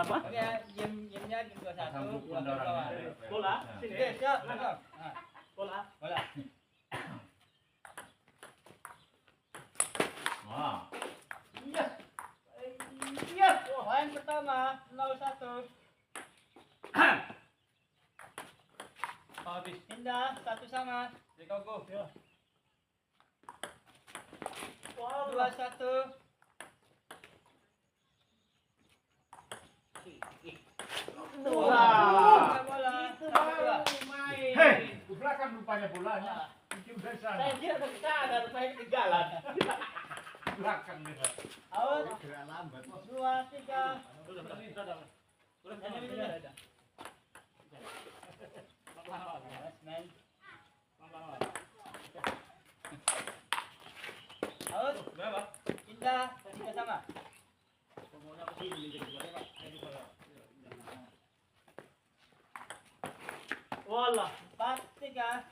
apa? Ya, game-nya game 21. Bola. Sini. Oke, siap. Langsung. Bola. Bola. Wah. Iya. Iya. Poin pertama 0-1. Habis. Pindah 1-1. Go. Ya. 2-1. Wah. Bola. Itu 1-2. baru main. Hei, di belakang rupanya bolanya. Ini udah sana. Saya kira dari sana, rupanya ketinggalan. Di belakang dia. Out. Gerak lambat. 2-3. Out. Pindah 3-3. Walah. 4-3.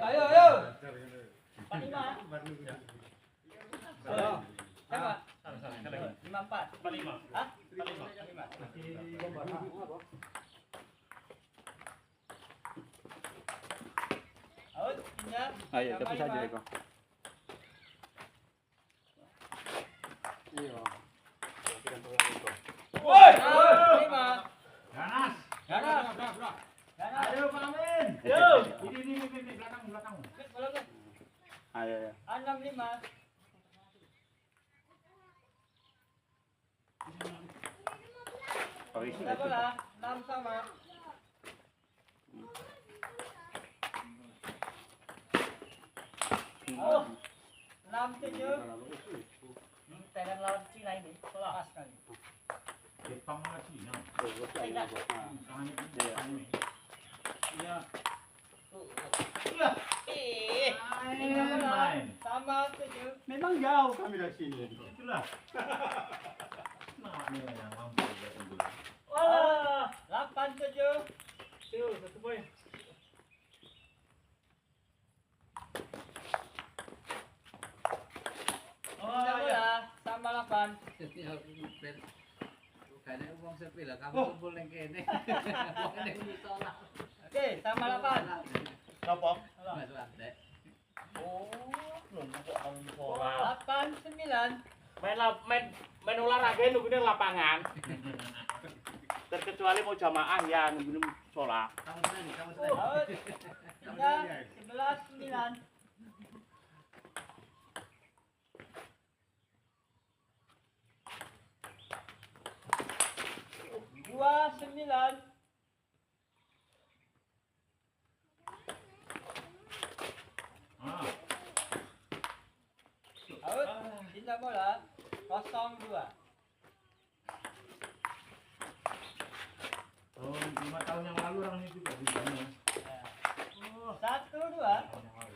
Ayo. 4-5. Siapa? 5-4. 45. Hah? 45. 5. Out, pindah. Ayo, Tambah tapi saja 5. Eko. Iya. Woi. 5. Ganas. Ganas. Ganas. Ayo Pak Amin. Yo. Ini belakang. Bola, bola. Ayo ya. 6-5. Oh, isi. Pindah bola. 6-sama. Out. 6-7. Thailand lawan Cina ini. Pas kali. Jepang sama Cina. Tidak. Tangannya ini. Iya. Pindah bola. Main. Sama 7. Memang jauh kami dari sini. Itulah. Nah, ini yang mampu ya unggul. Wah. 8-7. Yo, 1 poin. Pindah bola. Sama 8. Bukannya uang sepi lah, kamu kumpul yang kene. Uang yang ditolak. Oke, sama 8. Kenapa? Mas Wande. Oh, belum kok kamu sekolah. 8-9. Main olahraga nungguin lapangan. Terkecuali mau jamaah ya nungguin sholat. Kamu senang. Out. Pindah 11-9. Dua 9. Ah, Out. Pindah bola. 0-2. oh, 5 tahun yang lalu orang ini juga bisa. 1-2. Tahun yang lalu.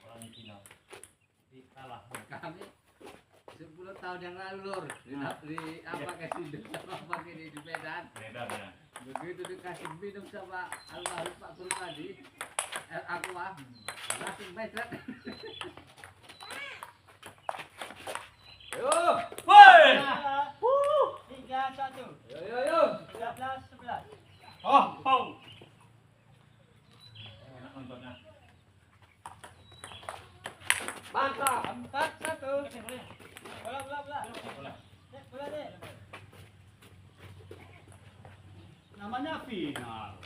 Orang ini final. Kalah kami 10 tahun yang lalu lur di apa ke sini apa di Medan. Beda ya. Begitu dikasih minum sama almarhum Pak Kurmadi Aqua langsung metret. Yo. Woi. 3-1. Yo. 13-11. Oh. Enak nontonnya. Mantap. 4-1. Bola. Bola. Bola deh. Namanya final.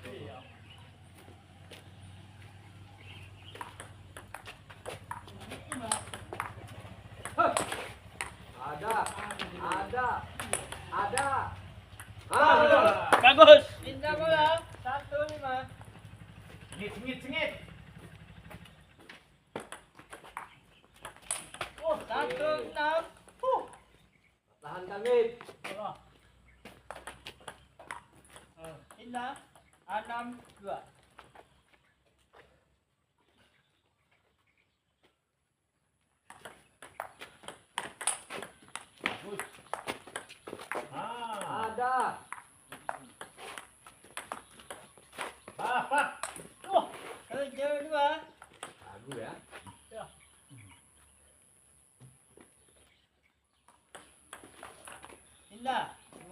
Ada. Bagus. Pindah bola. 1-5. Sengit. 1-6. Tahan kami. Pindah. 6-2.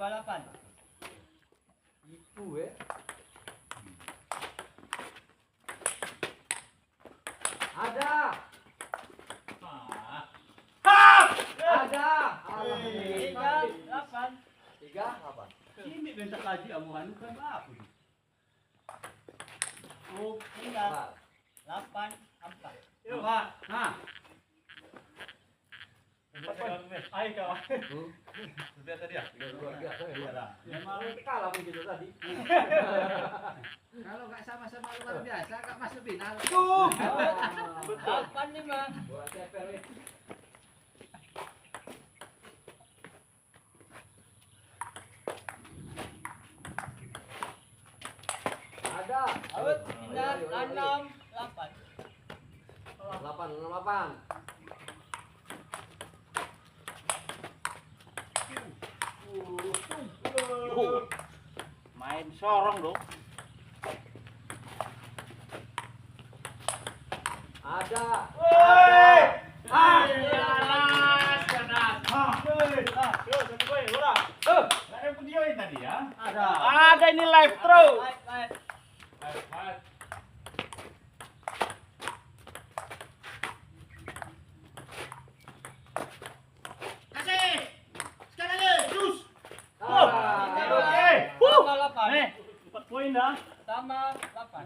balapan. Itu ya. Ada. Ada. Tiga, delapan. 3 apa? Ini bentak lagi amuan kan apa? Oh, tiga, delapan, empat. Pak, nah, Ayo kau. Biasa dia. Luar biasa ya. iyalah. Memang kalah begitu tadi. Kalau nggak sama-sama luar biasa, nggak masuk final. Delapan, lima. Buat TPR. Ada. Out, pindah, enam, delapan. 8. main sorong dong. Ada. Ada ini live terus. Baik. Tambah delapan. Nih, 4 poin dah. Tambah delapan.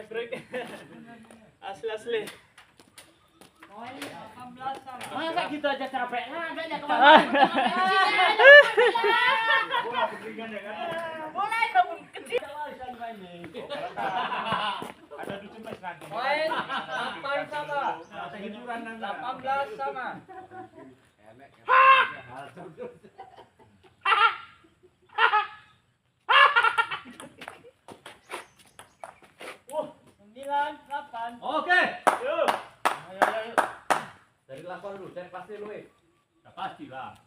Break. Asli. Poin 18 sama. Masa gitu aja capek lah, agaknya Mulai bangun kecil. Ada dusun mas nanti. Poin 8 sama. 18 sama. Sembilan, delapan. Oke. Ayo. Dari lakon dulu, dari pasti lu. Ya pastilah.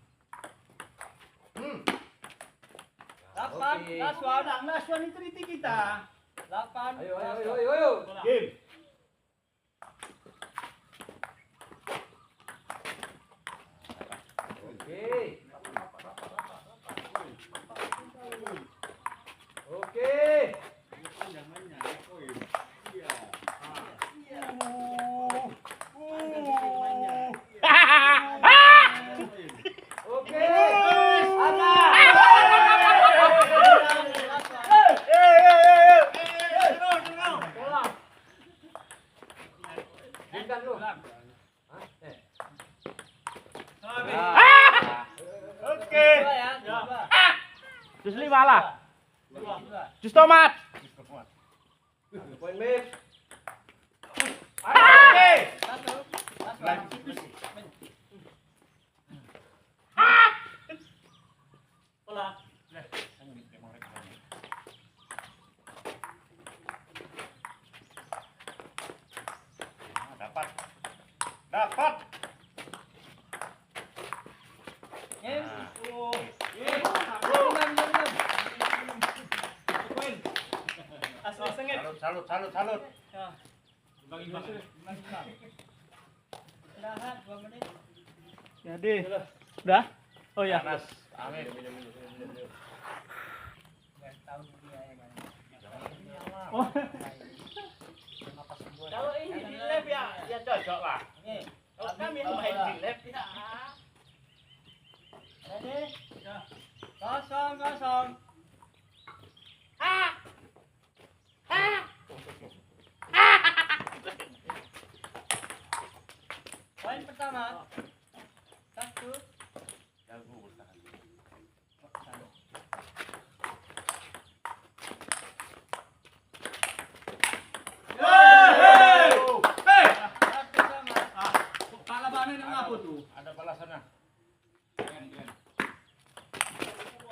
Delapan, Oke. last one. Last one itu di kita. Delapan, Ayo. last one. Game. Oke. Oke. Oke. Bukan lu. Hah? Oke. Dua ya, dua. Jus 5 lah. Dua. Jus tomat. Poin mid. Oke. Satu, last one. Dapat. Game. Asli sengit. Salut. Istirahat 2 menit. Jadi, udah? Oh ya. Panas. Amin. Biar tahu dia ya kan. Oh. Kalau ini di lab ya cocok lah. Oke. Kalau kami main di lab ya. Ready? Kosong. Poin pertama. Satu. Jago bertahan. Satu sama. Kalabannya dengan apa tuh? Ada balasannya.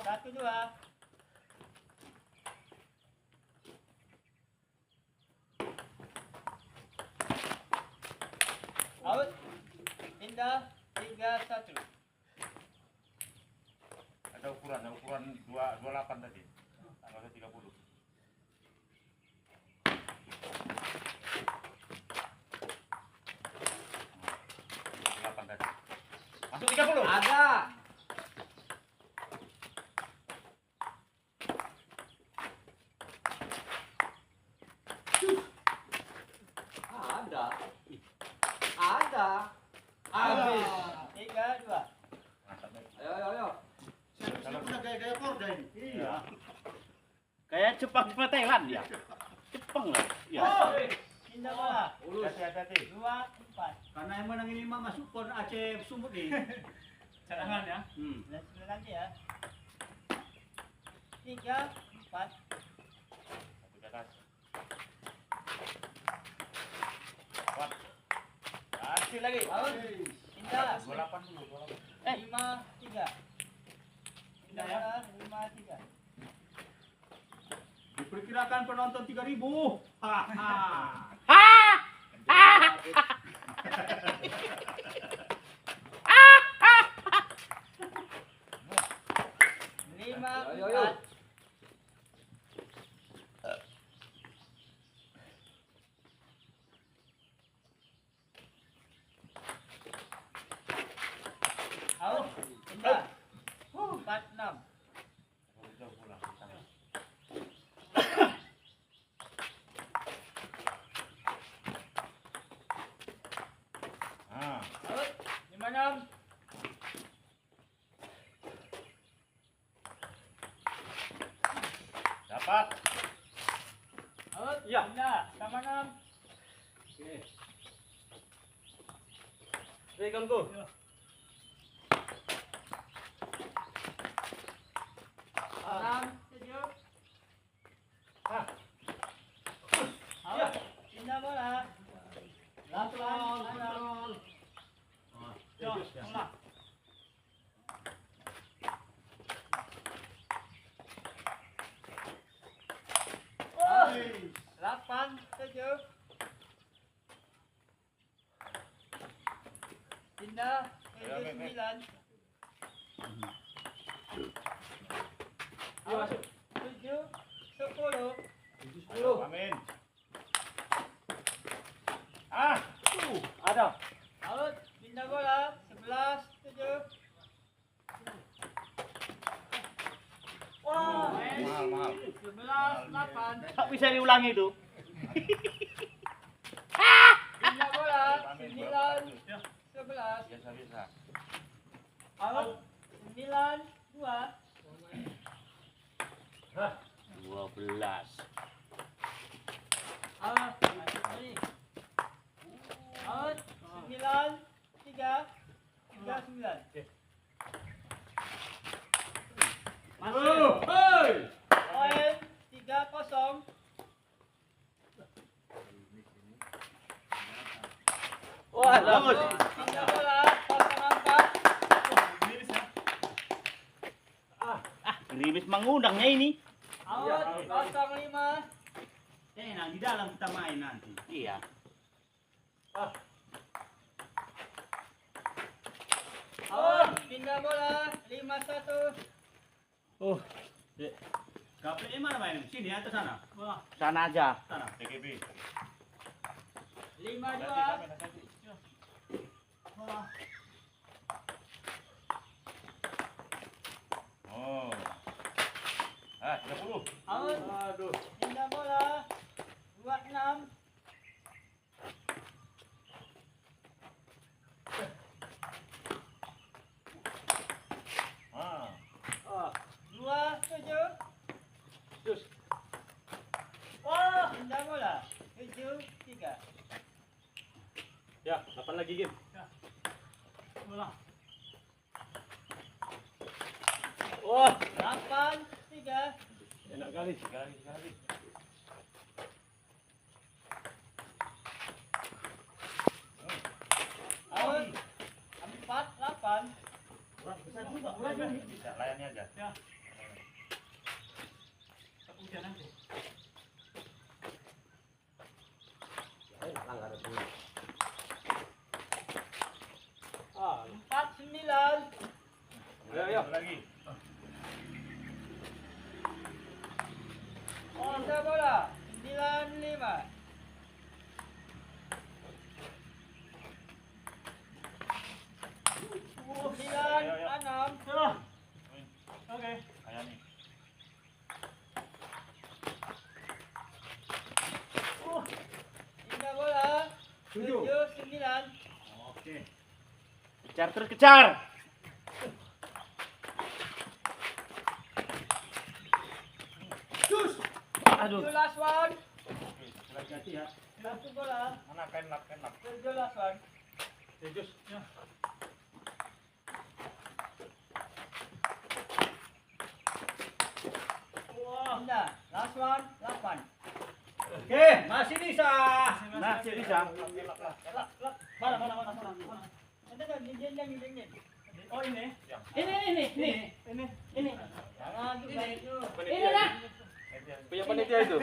Satu, dua. Out. Pindah. 3-1. Ada ukuran 28 tadi. Tanggal 30. 28 tadi. Kayak Jepang sama Thailand ya. Jepang lah. Ya. Pindah bola. Hati-hati. 2, 4. Karena yang menang ini mah masuk pon Aceh Sumut nih. Cadangan ya. Dan 9 lagi ya. 3, 4. Satu ke atas. Kuat. Kasih lagi. Out. Pindah. 28 dulu. 5, 3. Pindah bola. 5, 3. Diperkirakan penonton 3.000. Haha. Lima, Ayo, ayo. 4. Out. Pindah. 4, 6. Jauh pulang. Ah, Out. 5, 6. dapat. Out. Ya. Pindah. Sama 6. Rekanku. 6, 7. Out. Pindah bola. Kontrol, 8, 6. kontrol. Yo, tolak. Oh, 8, 7. Pindah, 7, 9. 7, 10. Ayo, amin. Ah, Ada. Out, pindah bola. 11, 7. Wah, mahal. 11, 8. Tak bisa diulangi itu. Pindah bola. Amin. 9, 11. Biasa-biasa. Out, 9, 2. 12. Out, out, 9, 3, 9. Oh, hey. Poin 3-0. Wah, bagus. Pindah bola. 04. Gerimis mengundangnya ini. Out, 05. Nah, di dalam kita main nanti. Iya. Out, pindah bola. 51. Gapleknya mana main? Sini atau sana? Wah, Sana aja. sana. TGB. 52. Hati-hati. Oh. Ah, 30. Out, Aduh. pindah bola. 26. Ah. 27. Terus. Oh, pindah bola. 7, 3. Ya, 8 lagi game. Bola. Wah, 8, 3. enak kali. Tiga lagi. Out, 4, 8. Bisa, layani aja. Kehujanan tuh. Ah, 4, 9. Ayo. Satu lagi. Pindah bola. 9, 5. Sembilan, Ayo. 6. Oke. Layani. Pindah bola. 7, 7. 9. Oke. Kejar terus kejar. Cus. Aduh. Last one. Oke, satu lagi. Hati ya. Satu bola. Mana kain lap. Sergio last one. Terus ya. Wah. Indah. Last one. Last one. Oke, masih bisa. Masih bisa. Mana. Ada kan jinjing. Oh ini. Ini. Ini. Jangan juga. Panitia. Ini lah. Punya panitia itu.